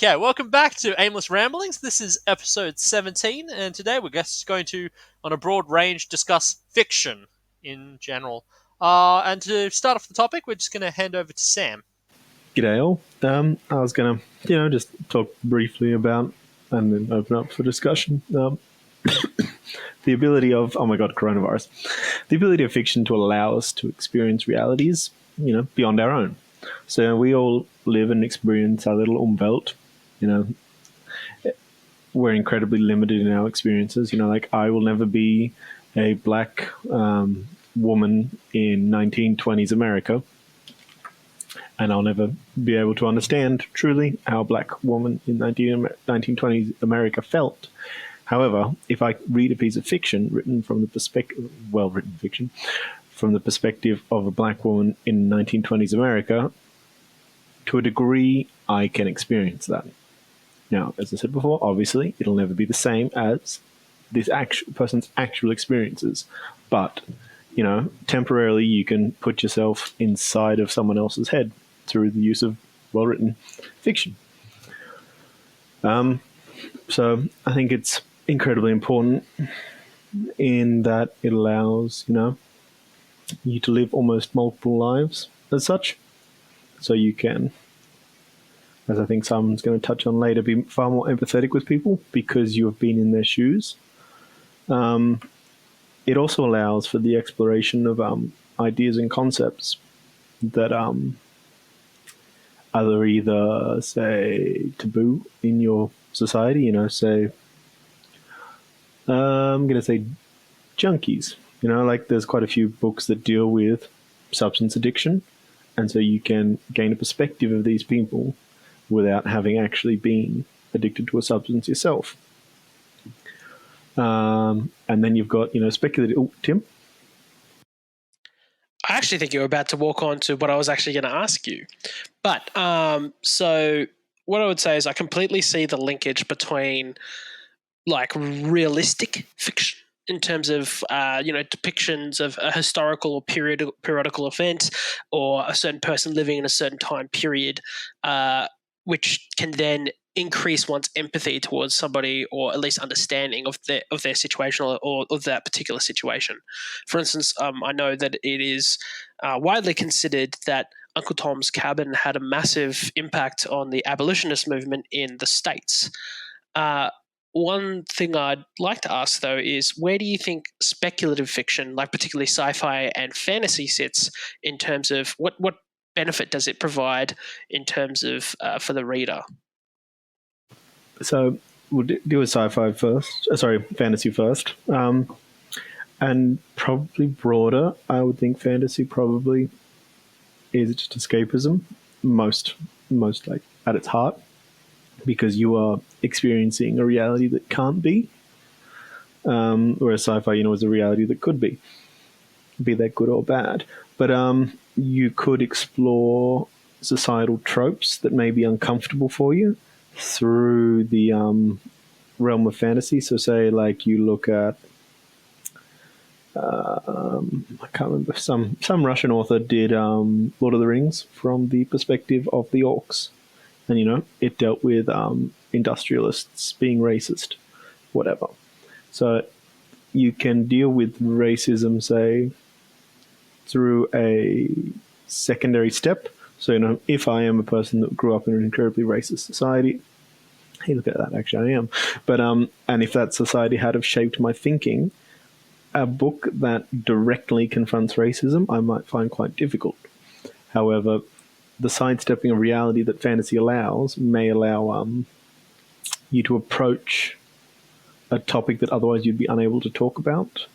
Okay, welcome back to Aimless Ramblings. This is episode 17, and today we're just going to, on a broad range, discuss fiction in general. And to start off the topic, we're just going to hand over to Sam. G'day all. I was going to, just talk briefly about and then open up for discussion. The ability of, oh my god, coronavirus. The ability of fiction to allow us to experience realities, beyond our own. So we all live and experience our little Umwelt. We're incredibly limited in our experiences. Like I will never be a black woman in 1920s America. And I'll never be able to understand truly how a black woman in 1920s America felt. However, if I read a piece of fiction written from the perspective, well-written fiction, from the perspective of a black woman in 1920s America, to a degree, I can experience that. Now, as I said before, obviously, it'll never be the same as this person's actual experiences. But, temporarily you can put yourself inside of someone else's head through the use of well-written fiction. So I think it's incredibly important in that it allows, you to live almost multiple lives as such. So you can, as I think someone's going to touch on later, be far more empathetic with people because you have been in their shoes. It also allows for the exploration of ideas and concepts that are either, say, taboo in your society, say, I'm going to say junkies. Like there's quite a few books that deal with substance addiction. And so you can gain a perspective of these people without having actually been addicted to a substance yourself. And then you've got, speculative... Oh, Tim? I actually think you were about to walk on to what I was actually going to ask you. But so what I would say is I completely see the linkage between like realistic fiction in terms of, depictions of a historical or periodical event or a certain person living in a certain time period, which can then increase one's empathy towards somebody or at least understanding of their situation or of that particular situation. For instance, I know that it is widely considered that Uncle Tom's Cabin had a massive impact on the abolitionist movement in the States. One thing I'd like to ask, though, is where do you think speculative fiction, like particularly sci-fi and fantasy, sits in terms of what benefit does it provide in terms of for the reader? So we'll deal with sci-fi first. Fantasy first. And probably broader, I would think fantasy probably is just escapism, most like at its heart, because you are experiencing a reality that can't be, whereas sci-fi, is a reality that could be that good or bad. But you could explore societal tropes that may be uncomfortable for you through the realm of fantasy. So say like you look at, I can't remember, some Russian author did Lord of the Rings from the perspective of the orcs. And, it dealt with industrialists being racist, whatever. So you can deal with racism, say, through a secondary step. So, if I am a person that grew up in an incredibly racist society, hey, look at that, actually I am. But, and if that society had have shaped my thinking, a book that directly confronts racism, I might find quite difficult. However, the sidestepping of reality that fantasy allows may allow you to approach a topic that otherwise you'd be unable to talk about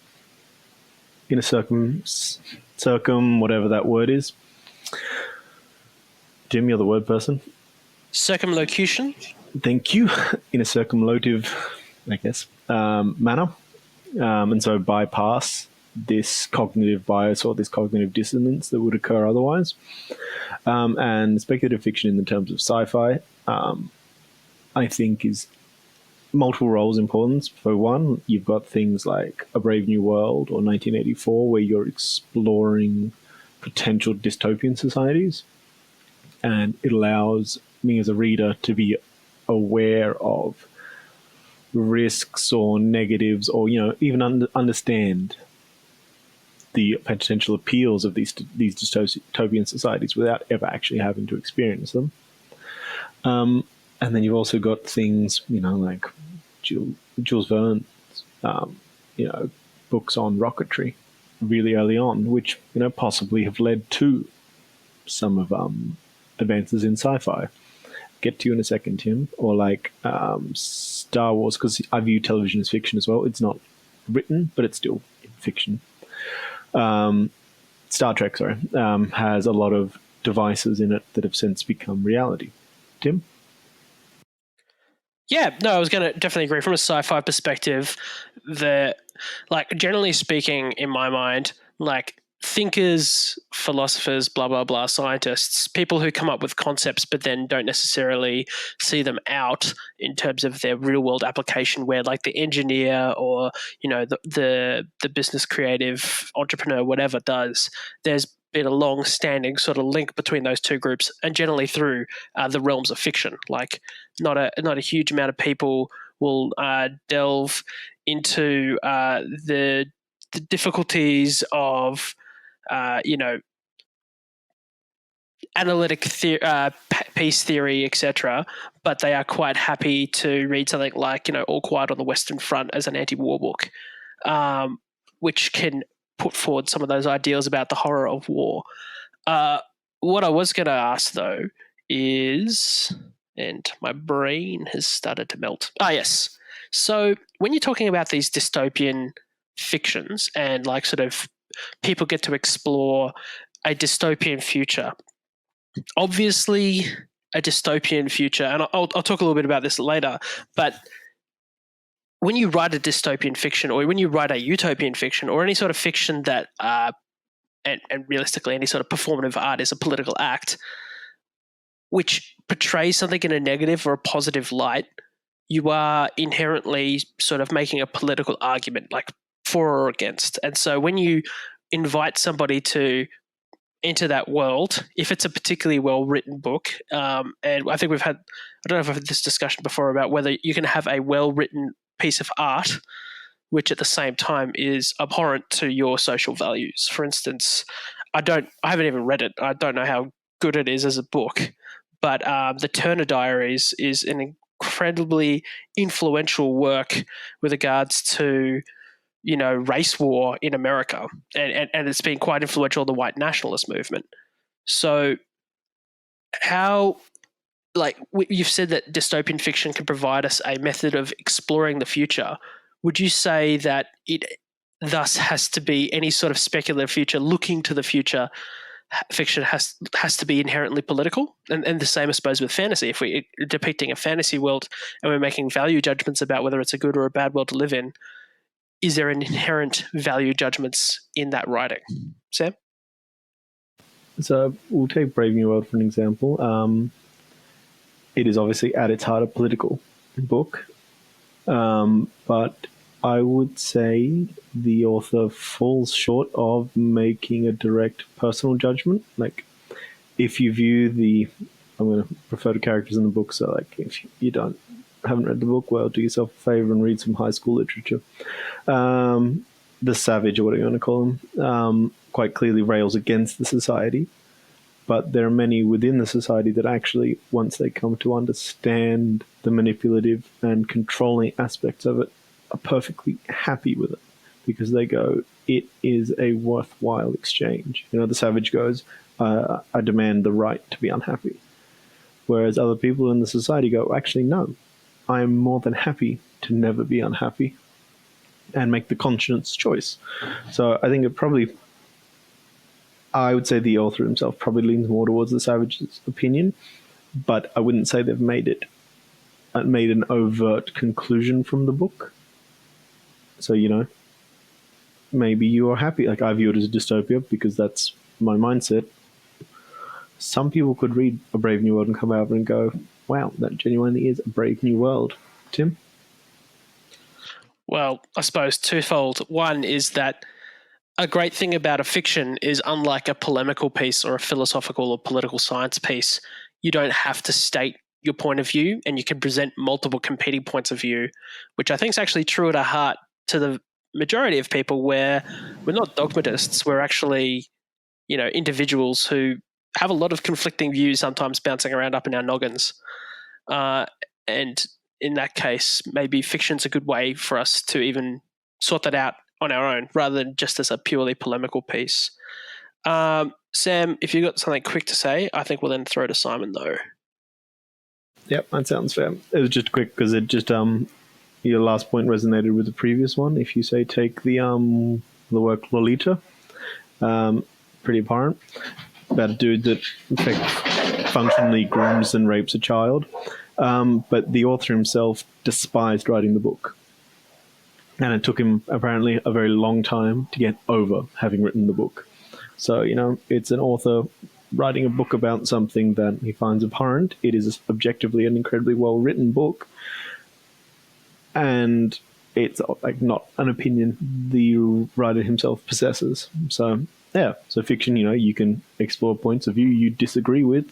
in a circum whatever that word is. Jim, you're the word person. Circumlocution. Thank you. In a circumlocutive, I guess, manner. And so bypass this cognitive bias or this cognitive dissonance that would occur otherwise. And speculative fiction in the terms of sci-fi, I think is multiple roles importance. For one, you've got things like A Brave New World or 1984, where you're exploring potential dystopian societies. And it allows me as a reader to be aware of risks or negatives, or even understand the potential appeals of these dystopian societies without ever actually having to experience them. And then you've also got things, like Jules Verne's, books on rocketry really early on, which, possibly have led to some of advances in sci-fi. Get to you in a second, Tim. Or like Star Wars, because I view television as fiction as well. It's not written, but it's still fiction. Star Trek, has a lot of devices in it that have since become reality. Tim? Yeah, no, I was going to definitely agree. From a sci-fi perspective, generally speaking, in my mind, thinkers, philosophers, blah, blah, blah, scientists, people who come up with concepts but then don't necessarily see them out in terms of their real world application, where the engineer or, the business creative entrepreneur, whatever does, there's been a long standing sort of link between those two groups, and generally through the realms of fiction. Not a huge amount of people will delve into the difficulties of analytic piece theory, etc. But they are quite happy to read something like All Quiet on the Western Front as an anti-war book, which can put forward some of those ideals about the horror of war. What I was going to ask though is, and my brain has started to melt. Yes. So when you're talking about these dystopian fictions and sort of people get to explore a dystopian future, obviously a dystopian future, and I'll talk a little bit about this later, but when you write a dystopian fiction, or when you write a utopian fiction, or any sort of fiction that and realistically any sort of performative art is a political act which portrays something in a negative or a positive light, you are inherently sort of making a political argument, for or against. And so when you invite somebody to enter that world, if it's a particularly well-written book, and I think I don't know if I've had this discussion before about whether you can have a well-written piece of art which at the same time is abhorrent to your social values. For instance, I haven't even read it. I don't know how good it is as a book, but the Turner Diaries is an incredibly influential work with regards to race war in America, and it's been quite influential in the white nationalist movement. So how, you've said that dystopian fiction can provide us a method of exploring the future. Would you say that it thus has to be any sort of speculative future, looking to the future, fiction has to be inherently political? And the same, I suppose, with fantasy. If we're depicting a fantasy world and we're making value judgments about whether it's a good or a bad world to live in, is there an inherent value judgments in that writing? Sam? So we'll take Brave New World for an example. It is obviously at its heart a political book, but I would say the author falls short of making a direct personal judgment. If you view I'm going to refer to characters in the book, so if you haven't read the book, well, do yourself a favor and read some high school literature. The savage, or whatever you want to call him, quite clearly rails against the society, but there are many within the society that actually, once they come to understand the manipulative and controlling aspects of it, are perfectly happy with it, because they go, it is a worthwhile exchange. The savage goes, I demand the right to be unhappy. Whereas other people in the society go, actually, no, I am more than happy to never be unhappy and make the conscious choice. So I think I would say the author himself probably leans more towards the savage's opinion, but I wouldn't say they've made an overt conclusion from the book. So, maybe you are happy. I view it as a dystopia because that's my mindset. Some people could read A Brave New World and come out and go, wow, that genuinely is a brave new world. Tim? Well, I suppose twofold. One is that a great thing about a fiction is, unlike a polemical piece or a philosophical or political science piece, you don't have to state your point of view and you can present multiple competing points of view, which I think is actually true at a heart to the majority of people, where we're not dogmatists, we're actually, individuals who have a lot of conflicting views sometimes bouncing around up in our noggins. And in that case, maybe fiction's a good way for us to even sort that out on our own rather than just as a purely polemical piece. Sam, if you've got something quick to say, I think we'll then throw to Simon, though. Yep, that sounds fair. It was just quick because it just your last point resonated with the previous one. If you say take the work Lolita, pretty apparent, about a dude that functionally grooms and rapes a child, but the author himself despised writing the book, and it took him apparently a very long time to get over having written the book. So it's an author writing a book about something that he finds abhorrent. It is objectively an incredibly well-written book, and it's like not an opinion the writer himself possesses. So yeah, so fiction, you can explore points of view you disagree with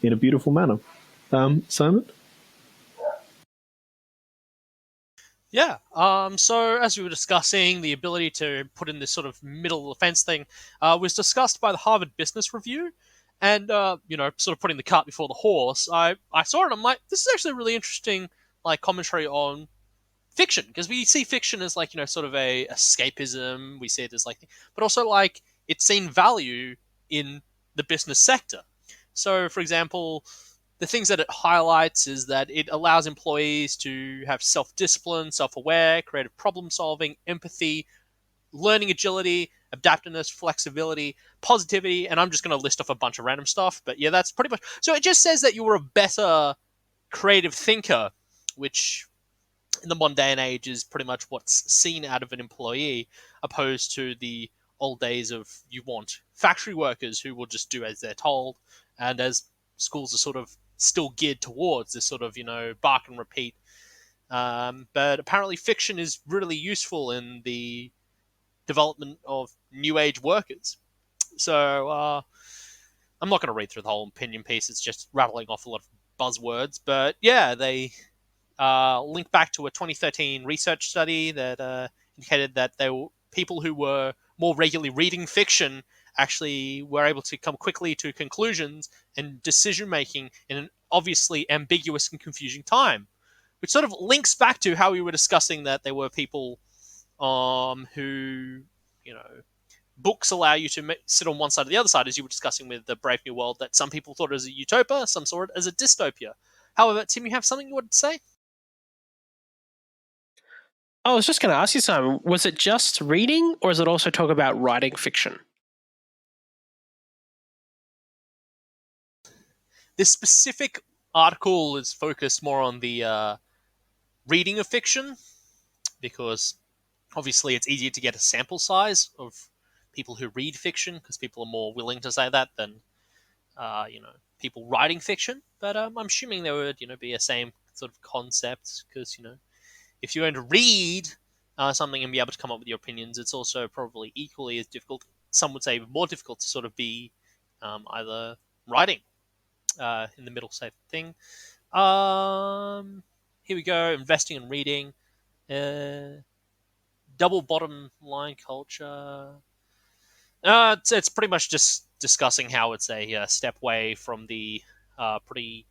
in a beautiful manner. Simon? Yeah. So as we were discussing, the ability to put in this sort of middle of the fence thing was discussed by the Harvard Business Review. And, sort of putting the cart before the horse, I saw it and I'm like, this is actually a really interesting, commentary on fiction. Because we see fiction as, sort of a escapism. We see it as, but also, it's seen value in the business sector. So, for example, the things that it highlights is that it allows employees to have self-discipline, self-aware, creative problem-solving, empathy, learning agility, adaptiveness, flexibility, positivity, and I'm just going to list off a bunch of random stuff. But yeah, that's pretty much... So it just says that you were a better creative thinker, which in the modern day and age is pretty much what's seen out of an employee, opposed to the old days of you want factory workers who will just do as they're told, and as schools are sort of still geared towards this sort of, bark and repeat. But apparently fiction is really useful in the development of new age workers. So I'm not going to read through the whole opinion piece. It's just rattling off a lot of buzzwords. But yeah, they link back to a 2013 research study that indicated that people who were more regularly reading fiction actually were able to come quickly to conclusions and decision making in an obviously ambiguous and confusing time, which sort of links back to how we were discussing that there were people who, books allow you to sit on one side or the other side, as you were discussing with the Brave New World, that some people thought it as a utopia, some saw it as a dystopia. However, Tim, you have something you wanted to say? I was just going to ask you, Simon, was it just reading, or does it also talk about writing fiction? This specific article is focused more on the reading of fiction, because obviously it's easier to get a sample size of people who read fiction, because people are more willing to say that than people writing fiction. But I'm assuming there would be a same sort of concept, because if you're going to read something and be able to come up with your opinions, it's also probably equally as difficult, some would say more difficult, to sort of be either writing in the middle safe thing. Here we go, investing and reading. Double bottom line culture. It's pretty much just discussing how it's a step away from the pretty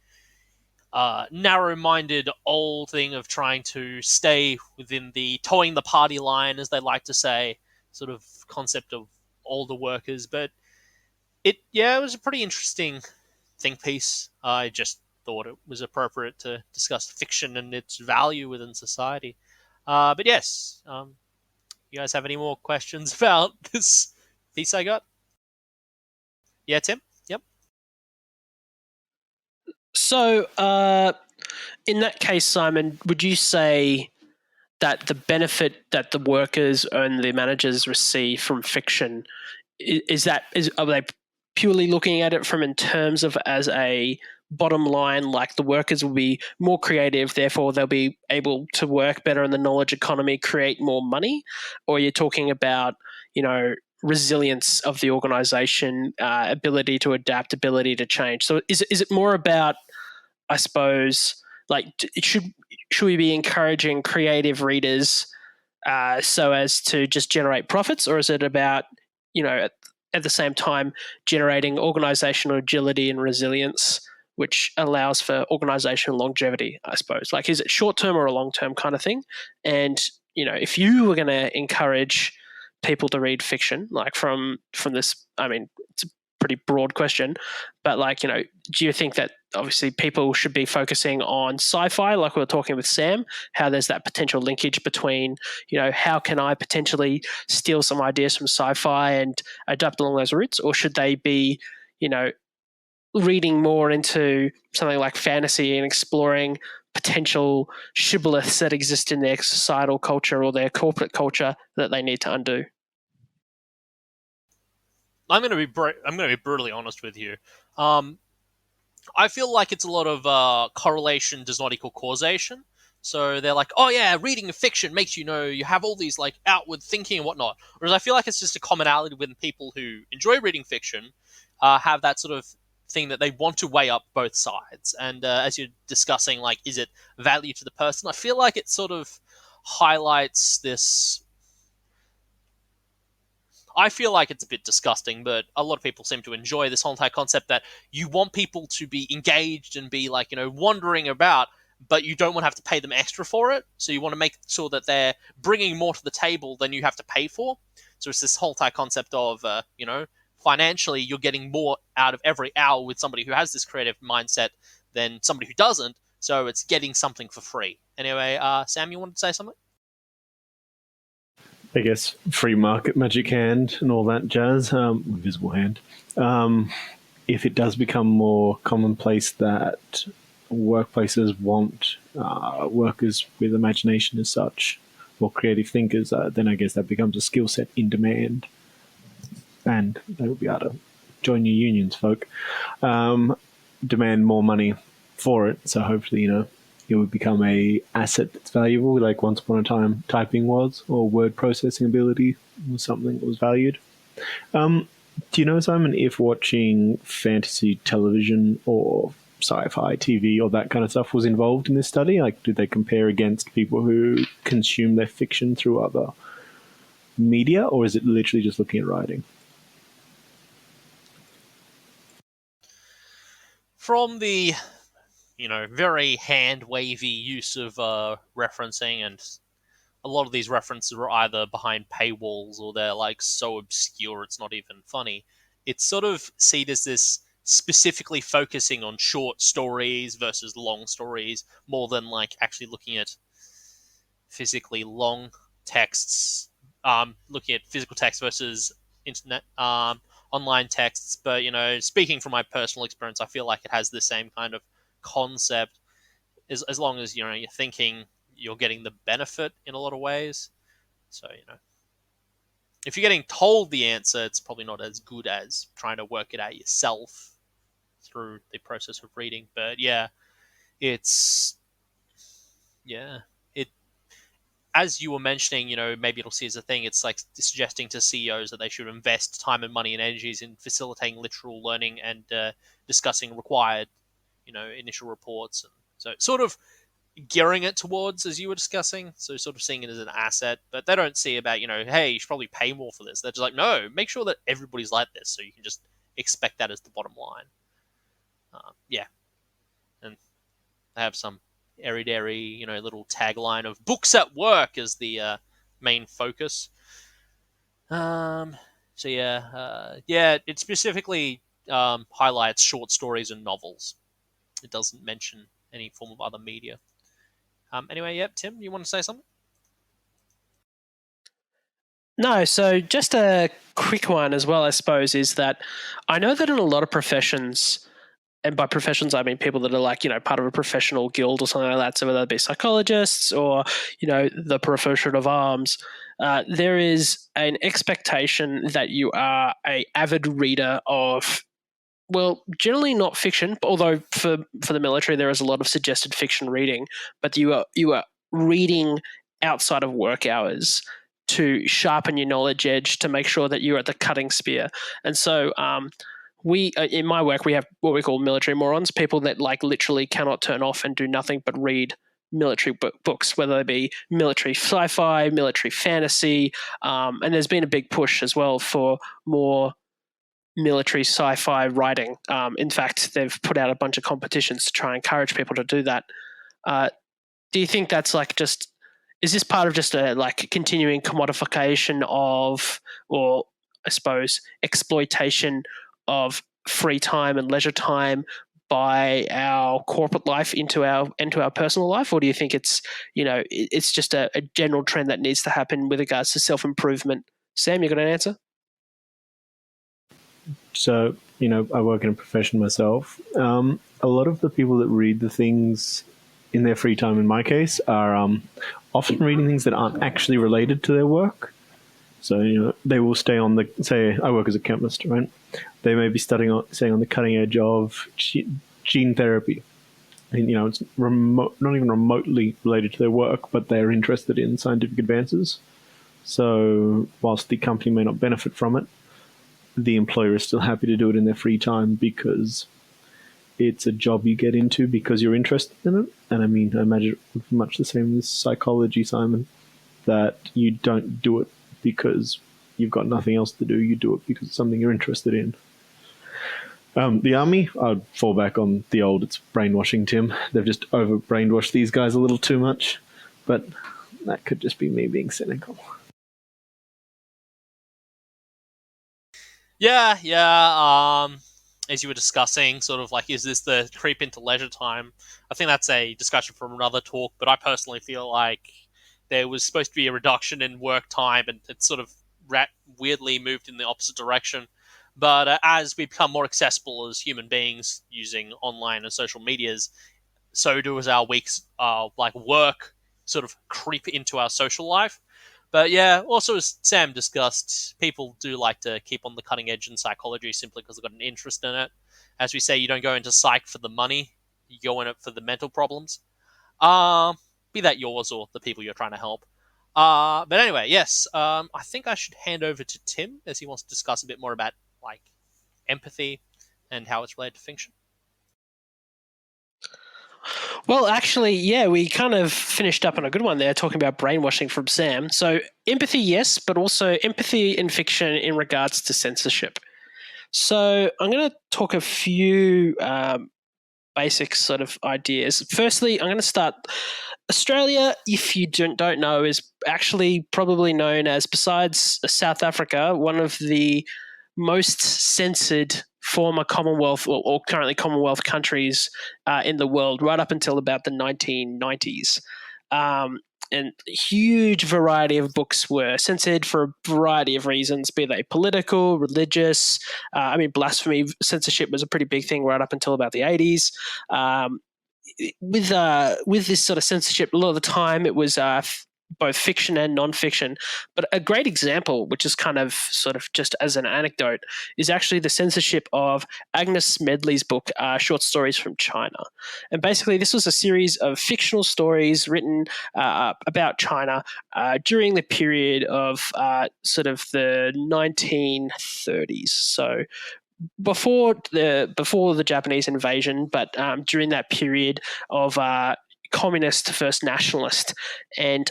narrow-minded old thing of trying to stay within the towing the party line, as they like to say, sort of concept of older workers. But it was a pretty interesting think piece. I just thought it was appropriate to discuss fiction and its value within society. But yes, you guys have any more questions about this piece I got? Yeah, Tim? Yep. So, in that case, Simon, would you say that the benefit that the workers and the managers receive from fiction are they purely looking at it from in terms of as a bottom line, like the workers will be more creative, therefore they'll be able to work better in the knowledge economy, create more money? Or you're talking about, resilience of the organization, ability to adapt, ability to change? So is it more about I suppose, like, should we be encouraging creative readers so as to just generate profits, or is it about, at the same time generating organizational agility and resilience, which allows for organizational longevity, I suppose? Like, is it short term or a long term kind of thing? And, if you were going to encourage people to read fiction, like from this, I mean, it's a pretty broad question, but like, do you think that obviously people should be focusing on sci-fi, like we were talking with Sam, how there's that potential linkage between, how can I potentially steal some ideas from sci-fi and adapt along those routes? Or should they be, reading more into something like fantasy and exploring potential shibboleths that exist in their societal culture or their corporate culture that they need to undo? I'm going to be brutally honest with you. I feel like it's a lot of correlation does not equal causation. So they're like, oh yeah, reading fiction makes you have all these like outward thinking and whatnot. Whereas I feel like it's just a commonality within people who enjoy reading fiction, have that sort of thing that they want to weigh up both sides. And as you're discussing, like, is it value to the person? I feel like it sort of highlights this. I feel like it's a bit disgusting, but a lot of people seem to enjoy this whole entire concept that you want people to be engaged and be like, wandering about, but you don't want to have to pay them extra for it. So you want to make sure that they're bringing more to the table than you have to pay for. So it's this whole entire concept of, financially, you're getting more out of every hour with somebody who has this creative mindset than somebody who doesn't. So it's getting something for free. Anyway, Sam, you wanted to say something? I guess free market magic hand and all that jazz, invisible hand. If it does become more commonplace that workplaces want workers with imagination as such, or creative thinkers, then I guess that becomes a skill set in demand, and they will be able to join your unions, folk. Demand more money for it, so hopefully, it would become a asset that's valuable, like once upon a time typing was, or word processing ability was something that was valued. Do you know, Simon, if watching fantasy television or sci-fi TV or that kind of stuff was involved in this study? Like, did they compare against people who consume their fiction through other media, or is it literally just looking at writing? From the very hand wavy use of referencing, and a lot of these references are either behind paywalls or they're like so obscure it's not even funny. It's sort of seen as this specifically focusing on short stories versus long stories more than like actually looking at physically long texts, looking at physical text versus internet online texts. But speaking from my personal experience, I feel like it has the same kind of concept, as long as you're thinking you're getting the benefit in a lot of ways. So if you're getting told the answer, it's probably not as good as trying to work it out yourself through the process of reading. But yeah, it's it, as you were mentioning, maybe it'll see as a thing. It's like suggesting to CEOs that they should invest time and money and energies in facilitating literal learning and discussing required initial reports. And so sort of gearing it towards, as you were discussing, so sort of seeing it as an asset. But they don't see about, hey, you should probably pay more for this. They're just like, no, make sure that everybody's like this, so you can just expect that as the bottom line. Yeah. And they have some airy-dairy, little tagline of books at work as the main focus. So it specifically highlights short stories and novels. It doesn't mention any form of other media. Anyway, yep, Tim, you want to say something? No, so just a quick one as well, I suppose, is that I know that in a lot of professions, and by professions I mean people that are like, part of a professional guild or something like that, so whether it be psychologists or, the profession of arms, there is an expectation that you are a avid reader of, well, generally not fiction, although for the military there is a lot of suggested fiction reading, but you are reading outside of work hours to sharpen your knowledge edge, to make sure that you're at the cutting spear. And so we in my work we have what we call military morons, people that like literally cannot turn off and do nothing but read military books, whether they be military sci-fi, military fantasy, and there's been a big push as well for more military sci-fi writing. In fact, they've put out a bunch of competitions to try and encourage people to do that. Do you think that's like just, is this part of just a like continuing commodification of, or I suppose exploitation of free time and leisure time by our corporate life into our personal life, or do you think it's, you know, it's just a general trend that needs to happen with regards to self-improvement? Sam, you got an answer? So, you know, I work in a profession myself. A lot of the people that read the things in their free time, in my case, are often reading things that aren't actually related to their work. So, you know, they will stay on the, say, I work as a chemist, right? They may be staying on the cutting edge of gene therapy. And, you know, it's not even remotely related to their work, but they're interested in scientific advances. So, whilst the company may not benefit from it, the employer is still happy to do it in their free time because it's a job you get into because you're interested in it. And I mean, I imagine it's much the same as psychology, Simon, that you don't do it because you've got nothing else to do. You do it because it's something you're interested in. The army, I'd fall back on the old, it's brainwashing, Tim. They've just over-brainwashed these guys a little too much. But that could just be me being cynical. Yeah. As you were discussing, sort of like, is this the creep into leisure time? I think that's a discussion from another talk, but I personally feel like there was supposed to be a reduction in work time, and it's sort of weirdly moved in the opposite direction. But as we become more accessible as human beings using online and social medias, so do as our weeks, like work, sort of creep into our social life. But yeah, also as Sam discussed, people do like to keep on the cutting edge in psychology simply because they've got an interest in it. As we say, you don't go into psych for the money; you go in it for the mental problems. Um, be that yours or the people you're trying to help. But anyway, yes. I think I should hand over to Tim as he wants to discuss a bit more about like empathy and how it's related to fiction. Well, actually, yeah, we kind of finished up on a good one there, talking about brainwashing from Sam. So, empathy, yes, but also empathy in fiction in regards to censorship. So, I'm going to talk a few basic sort of ideas. Firstly, I'm going to start. Australia, if you don't know, is actually probably known as, besides South Africa, one of the most censored former Commonwealth or currently Commonwealth countries in the world, right up until about the 1990s. And a huge variety of books were censored for a variety of reasons, be they political, religious. Blasphemy censorship was a pretty big thing right up until about the 80s. With this sort of censorship, a lot of the time it was both fiction and non-fiction. But a great example, which is kind of sort of just as an anecdote, is actually the censorship of Agnes Smedley's book, Short Stories from China. And basically, this was a series of fictional stories written about China during the period of sort of the 1930s. So before the Japanese invasion, but during that period of communist first nationalist. And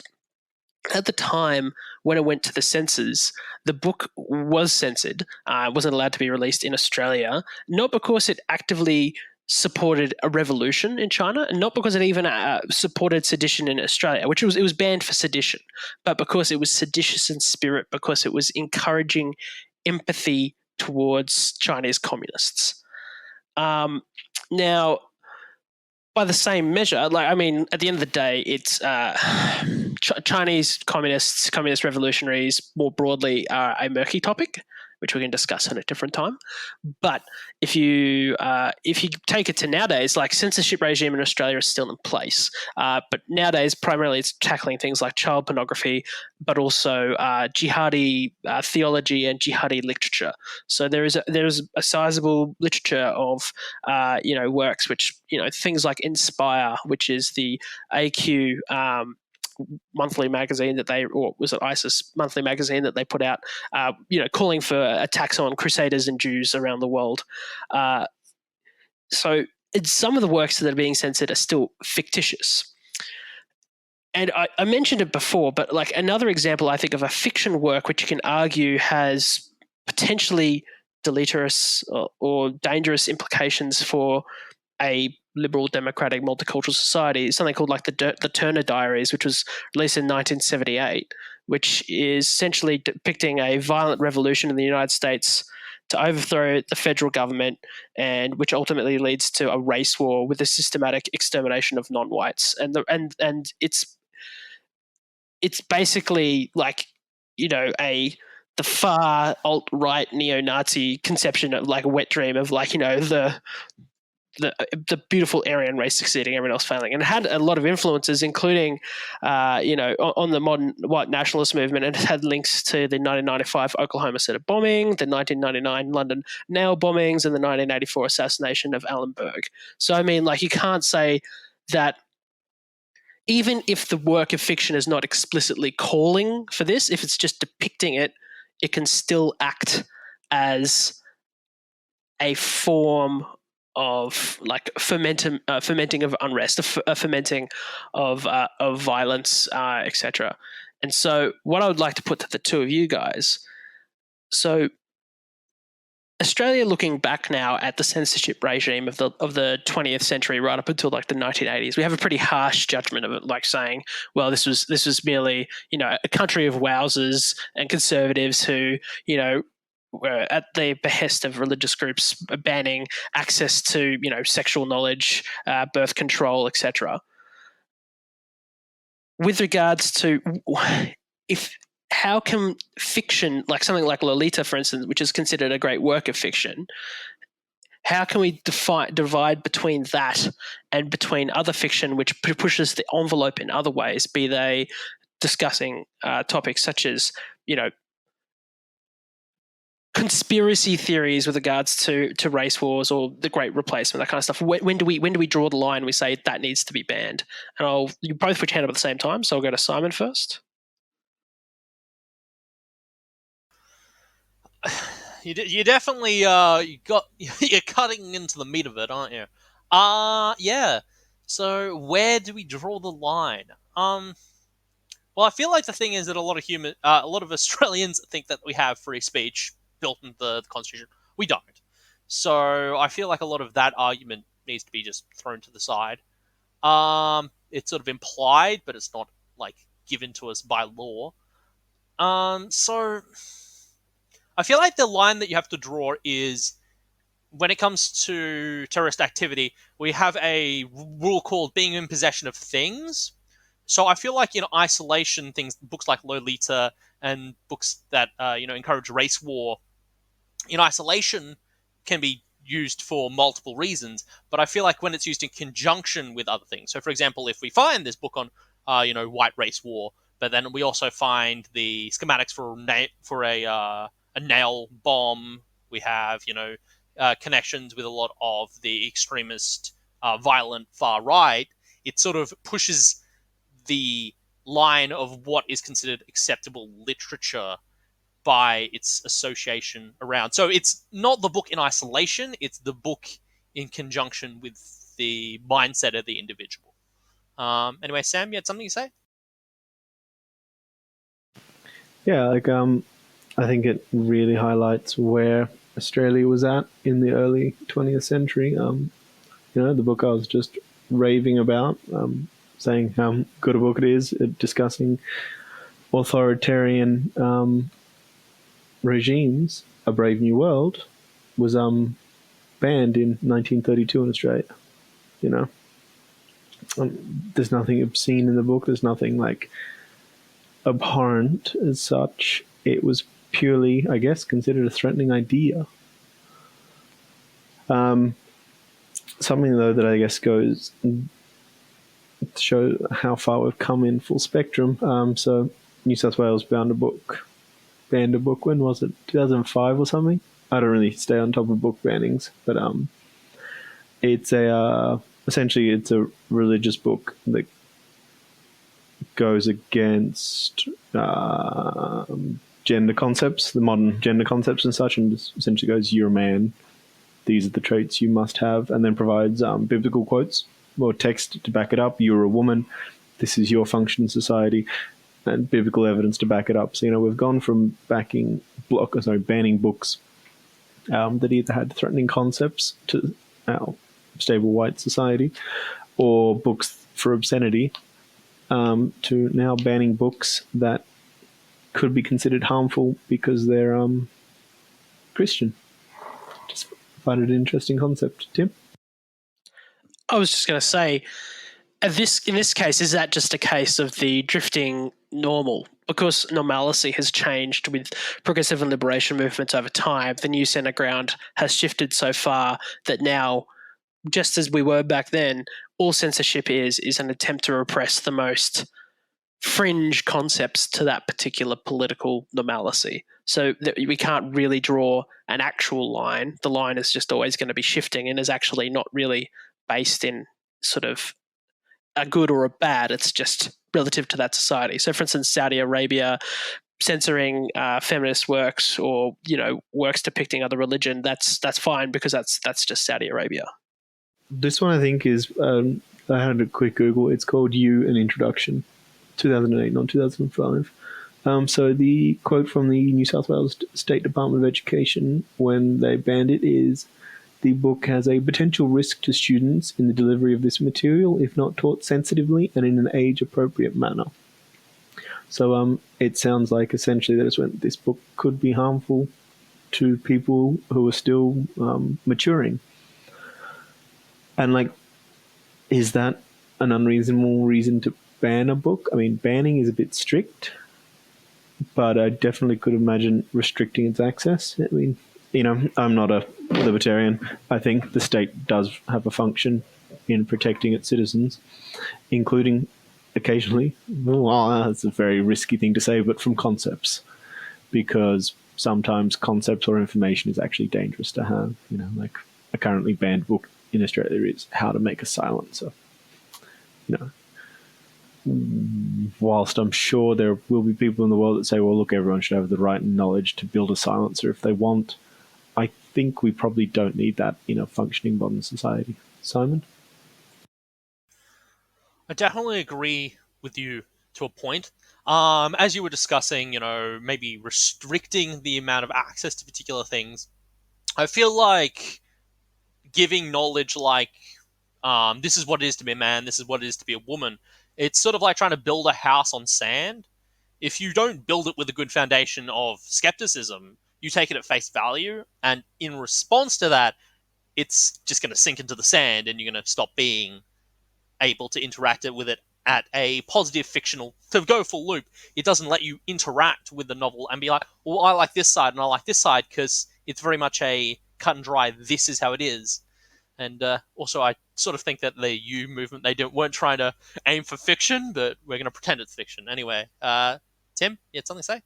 at the time when it went to the censors, the book was censored. It wasn't allowed to be released in Australia, not because it actively supported a revolution in China, and not because it even supported sedition in Australia, which it was banned for sedition, but because it was seditious in spirit, because it was encouraging empathy towards Chinese communists. Now, by the same measure, at the end of the day, it's Chinese communists, communist revolutionaries more broadly are a murky topic, which we can discuss at a different time. But if you take it to nowadays, like censorship regime in Australia is still in place, but nowadays primarily it's tackling things like child pornography, but also jihadi theology and jihadi literature. So there is a sizable literature of works which things like Inspire, which is the AQ monthly magazine or was it ISIS monthly magazine that they put out, calling for attacks on crusaders and Jews around the world. So some of the works that are being censored are still fictitious. And I mentioned it before, but like another example, I think, of a fiction work which you can argue has potentially deleterious or dangerous implications for a liberal, democratic, multicultural society is something called like the Turner Diaries, which was released in 1978, which is essentially depicting a violent revolution in the United States to overthrow the federal government, and which ultimately leads to a race war with a systematic extermination of non-whites. And it's basically like, the far alt-right neo-Nazi conception of like a wet dream of like, the beautiful Aryan race succeeding, everyone else failing, and it had a lot of influences, including, on the modern white nationalist movement. And it had links to the 1995 Oklahoma City bombing, the 1999 London nail bombings, and the 1984 assassination of Alan Berg. So, I mean, like, you can't say that even if the work of fiction is not explicitly calling for this, if it's just depicting it, it can still act as a form of like fermenting of unrest, a fermenting of violence, etc. And so, what I would like to put to the two of you guys. So, Australia, looking back now at the censorship regime of the 20th century, right up until like the 1980s, we have a pretty harsh judgment of it, like saying, well, this was merely a country of wowsers and conservatives who were at the behest of religious groups banning access to sexual knowledge, birth control, etc. With regards to how can fiction, like something like Lolita, for instance, which is considered a great work of fiction, how can we divide between that and between other fiction which pushes the envelope in other ways, be they discussing topics such as conspiracy theories with regards to race wars or the Great Replacement, that kind of stuff? When do we draw the line? We say that needs to be banned. And you both put your hand up at the same time, so I'll go to Simon first. You definitely you're cutting into the meat of it, aren't you? Yeah. So where do we draw the line? Well, I feel like the thing is that a lot of Australians think that we have free speech built into the Constitution. We don't. So I feel like a lot of that argument needs to be just thrown to the side. It's sort of implied, but it's not like given to us by law. So I feel like the line that you have to draw is when it comes to terrorist activity, we have a rule called being in possession of things. So I feel like isolation, books like Lolita and books that encourage race war, in isolation can be used for multiple reasons. But I feel like when it's used in conjunction with other things. So, for example, if we find this book on white race war, but then we also find the schematics for a nail bomb, we have connections with a lot of the extremist, violent far right. It sort of pushes the line of what is considered acceptable literature by its association around. So it's not the book in isolation, it's the book in conjunction with the mindset of the individual. Anyway, Sam, you had something to say? Yeah, I think it really highlights where Australia was at in the early 20th century. The book I was just raving about, saying how good a book it is at discussing authoritarian regimes. A Brave New World was banned in 1932 in Australia. There's nothing obscene in the book. There's nothing like abhorrent as such. It was purely, I guess, considered a threatening idea. Something though that I guess goes to show how far we've come in full spectrum. So New South Wales banned a book. When was it? 2005 or something? I don't really stay on top of book bannings, but it's essentially it's a religious book that goes against gender concepts, the modern gender concepts and such, and essentially goes, "You're a man. These are the traits you must have," and then provides biblical quotes or text to back it up. "You're a woman. This is your function in society," and biblical evidence to back it up. So we've gone from banning books that either had threatening concepts to our stable white society, or books for obscenity, to now banning books that could be considered harmful because they're Christian. Just find it an interesting concept. Tim? I was just going to say, in this case, is that just a case of the drifting normal? Because normalcy has changed with progressive and liberation movements over time, the new centre ground has shifted so far that now, just as we were back then, all censorship is an attempt to repress the most fringe concepts to that particular political normalcy. So that we can't really draw an actual line. The line is just always going to be shifting and is actually not really based in sort of a good or a bad. It's just relative to that society. So, for instance, Saudi Arabia censoring feminist works or works depicting other religion, that's fine because that's just Saudi Arabia. This one I think is I had a quick Google. It's called "You an Introduction," 2008, not 2005. So the quote from the New South Wales State Department of Education when they banned it is, "The book has a potential risk to students in the delivery of this material if not taught sensitively and in an age-appropriate manner." So it sounds like essentially that it's when this book could be harmful to people who are still maturing. And is that an unreasonable reason to ban a book? I mean, banning is a bit strict, but I definitely could imagine restricting its access. I mean, I'm not a libertarian. I think the state does have a function in protecting its citizens, including occasionally, that's a very risky thing to say, but from concepts, because sometimes concepts or information is actually dangerous to have. Like a currently banned book in Australia is How to Make a Silencer. Whilst I'm sure there will be people in the world that say, well, look, everyone should have the right and knowledge to build a silencer if they want, I think we probably don't need that in a functioning modern society. Simon? I definitely agree with you to a point. As you were discussing, maybe restricting the amount of access to particular things, I feel like giving knowledge like this is what it is to be a man, this is what it is to be a woman, it's sort of like trying to build a house on sand. If you don't build it with a good foundation of skepticism, you take it at face value, and in response to that, it's just going to sink into the sand and you're going to stop being able to interact with it at a positive fictional, to go full loop. It doesn't let you interact with the novel and be like, well, I like this side and I like this side, because it's very much a cut and dry, this is how it is. And also, I sort of think that the You movement, weren't trying to aim for fiction, but we're going to pretend it's fiction. Anyway, Tim, you had something to say?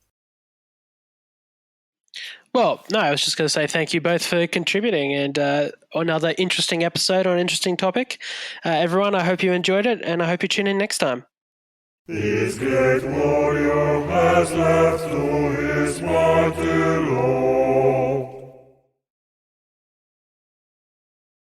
Well, no, I was just going to say thank you both for contributing, and another interesting episode on an interesting topic. Everyone, I hope you enjoyed it, and I hope you tune in next time. This great warrior has left to his mighty Lord.